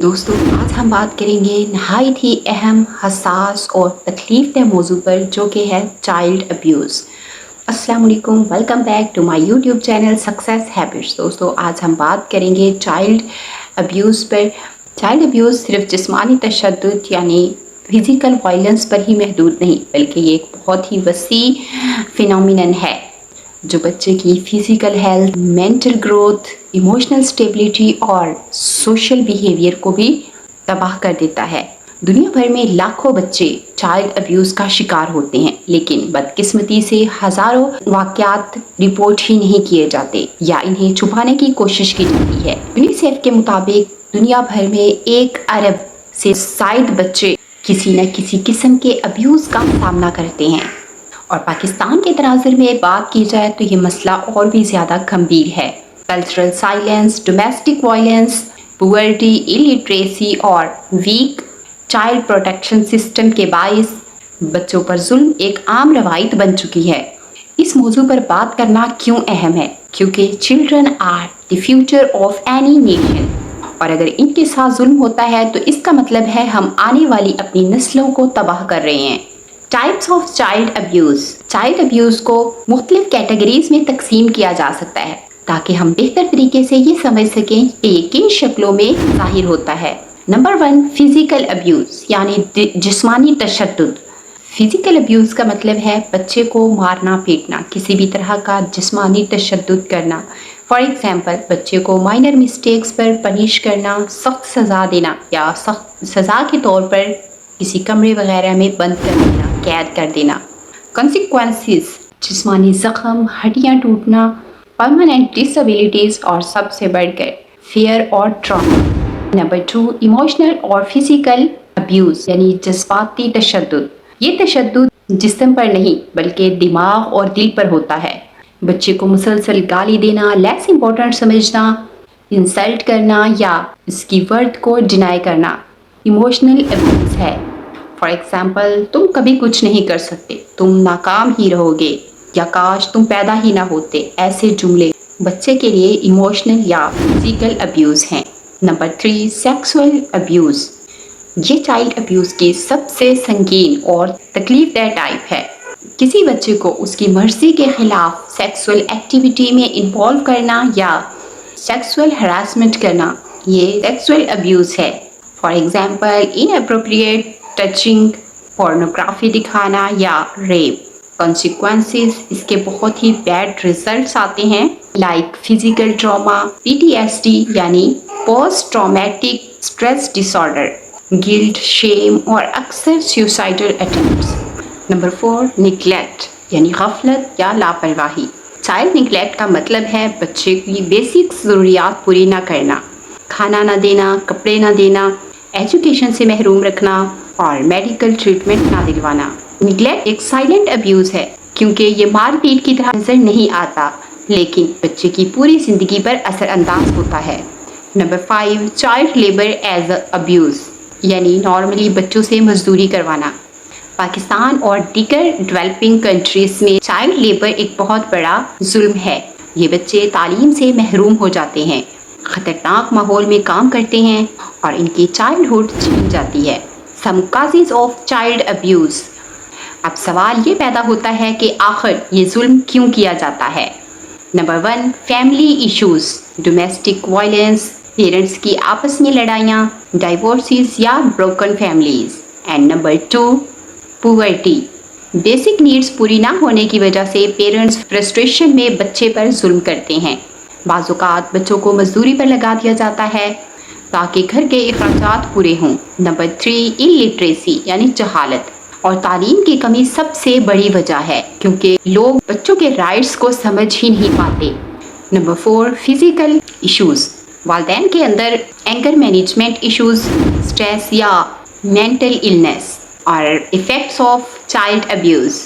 दोस्तों आज हम बात करेंगे नहायत ही अहम, हसास और तकलीफ दह मौजू पर जो कि है चाइल्ड अब्यूज़। अस्सलाम वालेकुम, welcome back to my YouTube channel success habits. दोस्तों आज हम बात करेंगे चाइल्ड अब्यूज़ पर। चाइल्ड अब्यूज़ सिर्फ जिस्मानी तशद्दुद यानी फिज़िकल वायलेंस पर ही महदूद नहीं, बल्कि ये एक बहुत ही वसी फिनोमिनन है जो बच्चे की physical health, mental growth, emotional stability और सोशल बिहेवियर को भी तबाह कर देता है। दुनिया भर में लाखों बच्चे चाइल्ड अब्यूज़ का शिकार होते हैं, लेकिन बदकिस्मती से हज़ारों वाक़यात रिपोर्ट ही नहीं किए जाते या इन्हें छुपाने की कोशिश की जाती है। यूनिसेफ के मुताबिक दुनिया भर में 1 अरब से ज़ायद बच्चे किसी न किसी किस्म के अब्यूज़ का सामना करते हैं। और पाकिस्तान के तनाज़ुर में बात की जाए तो ये मसला और भी ज़्यादा गंभीर है। Cultural silence, domestic violence, poverty, illiteracy और वीक चाइल्ड प्रोटेक्शन सिस्टम के बाइस बच्चों पर जुल्म एक आम रवायत बन चुकी है। इस मौजू पर बात करना क्यों अहम है? क्योंकि children are the future of any nation, और अगर इनके साथ जुल्म होता है तो इसका मतलब है हम आने वाली अपनी नस्लों को तबाह कर रहे हैं। Types of child abuse. Child abuse को मुख्तलिफ कैटेगरीज में तकसीम किया जा सकता है ताकि हम बेहतर तरीके से ये समझ सकें कि ये किन शक्लों में ज़ाहिर होता है। नंबर 1, फिज़िकल अब्यूज़ यानी जिस्मानी तशद्दुद। फिज़िकल अब्यूज़ का मतलब है बच्चे को मारना पीटना, किसी भी तरह का जिस्मानी तशद्दुद करना। फॉर एग्ज़ाम्पल बच्चे को माइनर मिस्टेक्स पर पनिश करना, सख्त सज़ा देना या सख्त सज़ा के तौर पर किसी कमरे वगैरह में बंद कर देना, कैद कर देना। कॉन्सिक्वेंसेस, जिस्मानी ज़ख्म, हड्डियाँ टूटना, परमानेंट डिसेबिलिटीज़ और सबसे बढ़कर फियर और ट्रॉमा। नंबर 2, इमोशनल और फिज़िकल अब्यूज़ यानी जज्बाती तशद्दुद। ये तशद्दुद जिस्म पर नहीं बल्कि दिमाग और दिल पर होता है। बच्चे को मुसलसल गाली देना, लेस इम्पोर्टेंट समझना, इंसल्ट करना या इसकी वर्थ को डिनाई करना इमोशनल अब्यूज़ है। फॉर एग्ज़ाम्पल, तुम कभी कुछ नहीं कर सकते, तुम नाकाम ही रहोगे, या काश तुम पैदा ही ना होते। ऐसे जुमले बच्चे के लिए इमोशनल या फिजिकल अब्यूज़ हैं। Number 3, sexual abuse. ये चाइल्ड अब्यूज़ की सबसे संगीन और तकलीफदेह टाइप है। किसी बच्चे को उसकी मर्ज़ी के ख़िलाफ़ सेक्सुअल एक्टिविटी में इन्वॉल्व करना या सेक्सुअल हरासमेंट करना, ये सेक्सुअल अब्यूज़ है। For example, inappropriate touching, pornography दिखाना या रेप। कॉन्सिक्वेंसेस, इसके बहुत ही बैड रिजल्ट्स आते हैं, लाइक फिजिकल ट्रॉमा, PTSD यानी post traumatic stress disorder, guilt, shame और अक्सर सुसाइडल अटेम्प्ट्स। नंबर 4, निगलेक्ट यानी गफलत या लापरवाही। चाइल्ड निगलेक्ट का मतलब है बच्चे की बेसिक ज़रूरियात पूरी ना करना, खाना ना देना, कपड़े ना देना, एजुकेशन से महरूम रखना और मेडिकल ट्रीटमेंट ना दिलवाना। निगलेक्ट एक साइलेंट अब्यूज़ है क्योंकि ये मारपीट की तरह नज़र नहीं आता, लेकिन बच्चे की पूरी ज़िंदगी पर असरअंदाज होता है। Number 5, child labour as abuse यानी नॉर्मली बच्चों से मजदूरी करवाना। पाकिस्तान और दीगर डेवलपिंग कंट्रीज़ में चाइल्ड लेबर एक बहुत बड़ा जुल्म है। ये बच्चे तालीम से महरूम हो जाते हैं, ख़तरनाक माहौल में काम करते हैं और इनकी चाइल्डहुड छीन जाती है। सम काजेज़ ऑफ चाइल्ड अब्यूज़। अब सवाल ये पैदा होता है कि आखिर ये जुल्म क्यों किया जाता है। Number 1, family issues, domestic violence, parents की आपस में लड़ाइयाँ, डाइवोर्सेस या broken families. And number 2, poverty, basic needs पूरी ना होने की वजह से पेरेंट्स फ्रस्ट्रेशन में बच्चे पर जुल्म करते हैं। बाज़-औक़ात बच्चों को मजदूरी पर लगा दिया जाता है ताकि घर के अखराजात पूरे हों। नंबर 3, इलिटरेसी यानी जहालत और तालीम की कमी सबसे बड़ी वजह है क्योंकि लोग बच्चों के राइट्स को समझ ही नहीं पाते। नंबर 4, फिज़िकल इश्यूज़, वालिदैन के अंदर एंगर मैनेजमेंट इश्यूज़, स्ट्रेस या मेंटल इलनेस और effects of child abuse.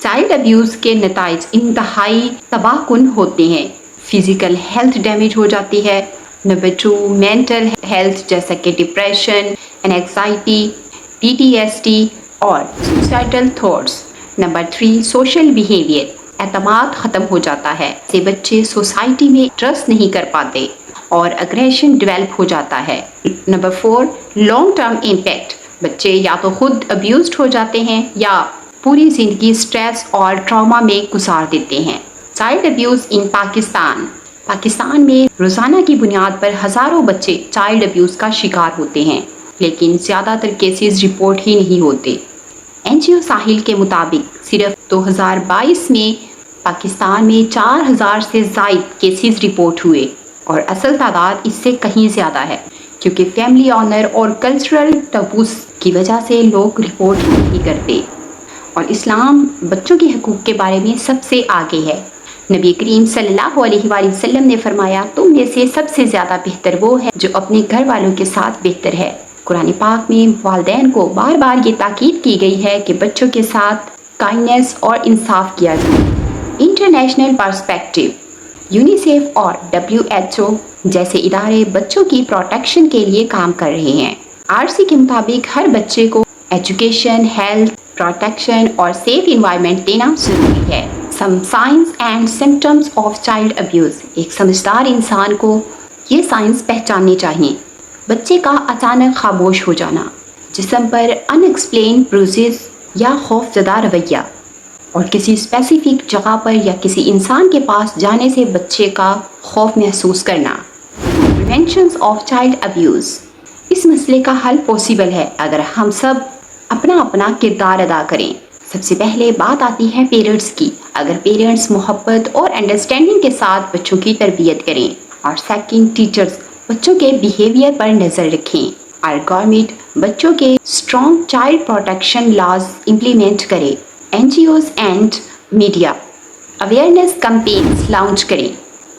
Child abuse के नताइज इंतहाई तबाहकुन होते हैं। फिज़िकल हेल्थ डैमेज हो जाती है। नंबर 2, मेंटल हेल्थ जैसा कि डिप्रेशन, एंग्जाइटी, PTSD और suicidal thoughts. Number 3, social behaviour, एतमाद ख़त्म हो जाता है। से बच्चे सोसाइटी में ट्रस्ट नहीं कर पाते اور اگریشن ڈیولپ ہو جاتا ہے۔ نمبر 4، لانگ ٹرم امپیکٹ، بچے یا تو خود ابیوزڈ ہو جاتے ہیں یا پوری زندگی سٹریس اور ٹراما میں گزار دیتے ہیں۔ چائلڈ ابیوز ان پاکستان میں روزانہ کی بنیاد پر ہزاروں بچے چائلڈ ابیوز کا شکار ہوتے ہیں، لیکن زیادہ تر کیسز رپورٹ ہی نہیں ہوتے۔ NGO ساحل کے مطابق صرف 2022 میں پاکستان میں 4000 سے زائد کیسز رپورٹ ہوئے، اور اصل تعداد اس سے کہیں زیادہ ہے، کیونکہ فیملی آنر اور کلچرل ٹبوز کی وجہ سے لوگ رپورٹ نہیں کرتے۔ اور اسلام بچوں کے حقوق کے بارے میں سب سے آگے ہے۔ نبی کریم صلی اللہ علیہ وآلہ وسلم نے فرمایا، تم میں سے سب سے زیادہ بہتر وہ ہے جو اپنے گھر والوں کے ساتھ بہتر ہے۔ قرآن پاک میں والدین کو بار بار یہ تاکید کی گئی ہے کہ بچوں کے ساتھ کائنڈنیس اور انصاف کیا جائے۔ انٹرنیشنل پرسپیکٹیو، یونیسیف اور WHO جیسے ادارے بچوں کی پروٹیکشن کے لیے کام کر رہے ہیں۔ RC کے مطابق ہر بچے کو ایجوکیشن، ہیلتھ، پروٹیکشن اور سیف انوائرمنٹ دینا ضروری ہے۔ Some signs and symptoms of child abuse, ایک سمجھدار انسان کو یہ سائنس پہچاننے چاہیے۔ بچے کا اچانک خاموش ہو جانا، جسم پر ان ایکسپلین بروزز یا خوف زدہ رویہ، اور کسی اسپیسیفک جگہ پر یا کسی انسان کے پاس جانے سے بچے کا خوف محسوس کرنا۔ پریونشنز آف چائلڈ ابیوز، اس مسئلے کا حل پاسبل ہے اگر ہم سب اپنا اپنا کردار ادا کریں۔ سب سے پہلے بات آتی ہے پیرنٹس کی۔ اگر پیرنٹس محبت اور انڈرسٹینڈنگ کے ساتھ بچوں کی تربیت کریں، اور سیکنڈ، ٹیچرز بچوں کے بیہیویئر پر نظر رکھیں، اور گورنمنٹ بچوں کے strong child protection laws implement کرے۔ NGOز and media awareness campaigns launch کریں۔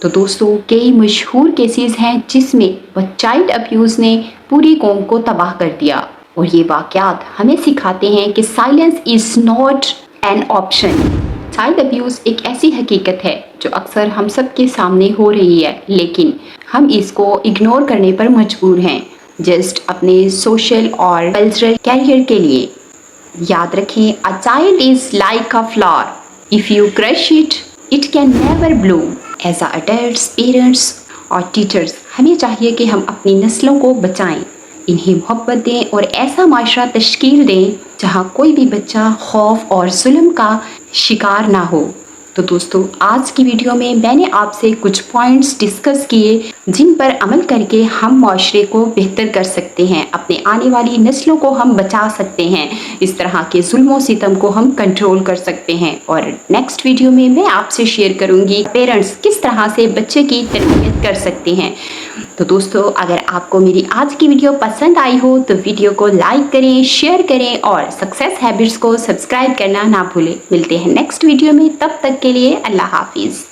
تو دوستو، کئی مشہور کیسز ہیں جس میں چائلڈ ابیوز نے پوری قوم کو تباہ کر دیا، اور یہ واقعات ہمیں سکھاتے ہیں کہ silence is not an option. Child abuse ایک ایسی حقیقت ہے جو اکثر ہم سب کے سامنے ہو رہی ہے، لیکن ہم اس کو اگنور کرنے پر مجبور ہیں، جسٹ اپنے سوشل اور کلچرل کیریئر کے لیے۔ یاد رکھیں، a child is like a flower. If you crush it, it can never bloom. As adults, parents اور teachers ہمیں چاہیے کہ ہم اپنی نسلوں کو بچائیں، انہیں محبت دیں اور ایسا معاشرہ تشکیل دیں جہاں کوئی بھی بچہ خوف اور ظلم کا شکار نہ ہو۔ تو دوستو، آج کی ویڈیو میں نے آپ سے کچھ پوائنٹس ڈسکس کیے جن پر عمل کر کے ہم معاشرے کو بہتر کر سکتے ہیں، اپنے آنے والی نسلوں کو ہم بچا سکتے ہیں، اس طرح کے ظلم و ستم کو ہم کنٹرول کر سکتے ہیں۔ اور نیکسٹ ویڈیو میں آپ سے شیئر کروں گی پیرنٹس کس طرح سے بچے کی تربیت کر سکتے ہیں۔ تو دوستو، اگر آپ کو میری آج کی ویڈیو پسند آئی ہو تو ویڈیو کو لائک کریں، شیئر کریں اور سکسیس ہیبٹس کو سبسکرائب کرنا نہ بھولیں۔ ملتے ہیں نیکسٹ ویڈیو میں، تب تک کے لیے اللہ حافظ۔